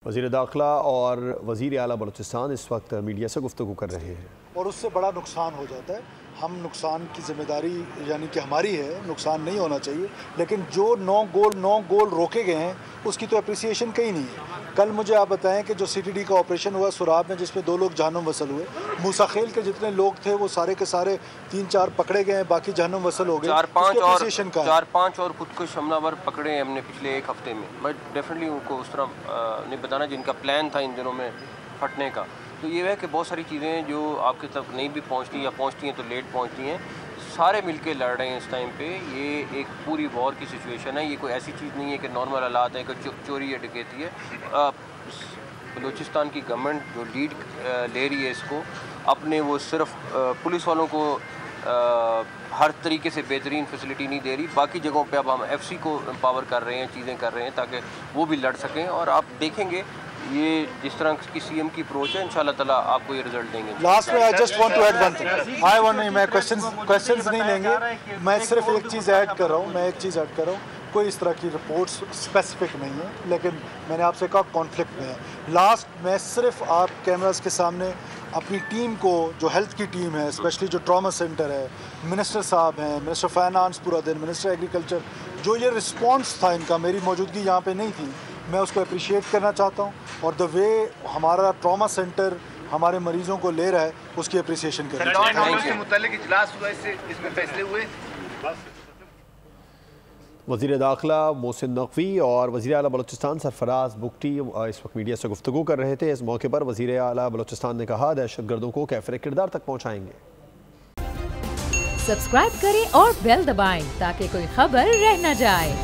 وزیر داخلہ اور وزیر اعلیٰ بلوچستان اس وقت میڈیا سے گفتگو کر رہے ہیں اور اس سے بڑا نقصان ہو جاتا ہے. ہم نقصان کی ذمہ داری یعنی کہ ہماری ہے، نقصان نہیں ہونا چاہیے، لیکن جو 9 گول روکے گئے ہیں اس کی تو اپریسیشن کہیں نہیں ہے. کل مجھے آپ بتائیں کہ جو CTD کا آپریشن ہوا سراب میں، جس میں 2 لوگ جہنم وصل ہوئے، موسیٰ خیل کے جتنے لوگ تھے وہ سارے کے سارے 3-4 پکڑے گئے ہیں، باقی جہنم وصل ہو گئے. 4-5 اور خودکش حملہ ور پکڑے ہیں ہم نے پچھلے 1 ہفتے میں. بٹ ڈیفینیٹلی ان کو اس طرح نہیں بتانا جن کا پلان تھا ان دنوں میں پھٹنے کا. تو یہ ہے کہ بہت ساری چیزیں ہیں جو آپ کی طرف نہیں بھی پہنچتی یا پہنچتی ہیں تو لیٹ پہنچتی ہیں. سارے مل کے لڑ رہے ہیں اس ٹائم پہ. یہ ایک پوری وار کی سچویشن ہے. یہ کوئی ایسی چیز نہیں ہے کہ نارمل حالات ہیں کہ چوری یا ڈکیتی ہے. بلوچستان کی گورنمنٹ جو لیڈ لے رہی ہے اس کو اپنے، وہ صرف پولیس والوں کو ہر طریقے سے بہترین فیسلٹی نہیں دے رہی. باقی جگہوں پہ اب ہم FC کو امپاور کر رہے ہیں، چیزیں کر رہے ہیں تاکہ وہ بھی لڑ سکیں. اور آپ دیکھیں گے یہ جس طرح کی CM کی اپروچ ہے، انشاءاللہ تعالیٰ آپ کو یہ رزلٹ دیں گے. لاسٹ میں I just want to add one thing. میں کوشچنز نہیں لیں گے، میں صرف ایک چیز ایڈ کر رہا ہوں. کوئی اس طرح کی رپورٹس اسپیسیفک نہیں ہے، لیکن میں نے آپ سے کہا کانفلکٹ میں ہے. لاسٹ میں صرف آپ کیمراز کے سامنے اپنی ٹیم کو، جو ہیلتھ کی ٹیم ہے، اسپیشلی جو ٹراما سینٹر ہے، منسٹر صاحب ہیں، منسٹر فائنانس پورا دن، منسٹر ایگریکلچر، جو یہ رسپانس تھا ان کا، میری موجودگی یہاں پہ نہیں تھی، میں اس کو اپریشیٹ کرنا چاہتا ہوں. اور دا وے ہمارا ٹراما سینٹر ہمارے مریضوں کو لے رہا ہے اس کی اپریسیشن کرنا چاہتا ہوں. کے متعلق اجلاس ہوا، اس میں فیصلے ہوئے. وزیر داخلہ محسن نقوی اور وزیر اعلیٰ بلوچستان سرفراز بگٹی اس وقت میڈیا سے گفتگو کر رہے تھے. اس موقع پر وزیر اعلیٰ بلوچستان نے کہا دہشت گردوں کو کیفر کردار تک پہنچائیں گے. سبسکرائب کریں اور بیل دبائیں تاکہ کوئی خبر رہ نہ جائے.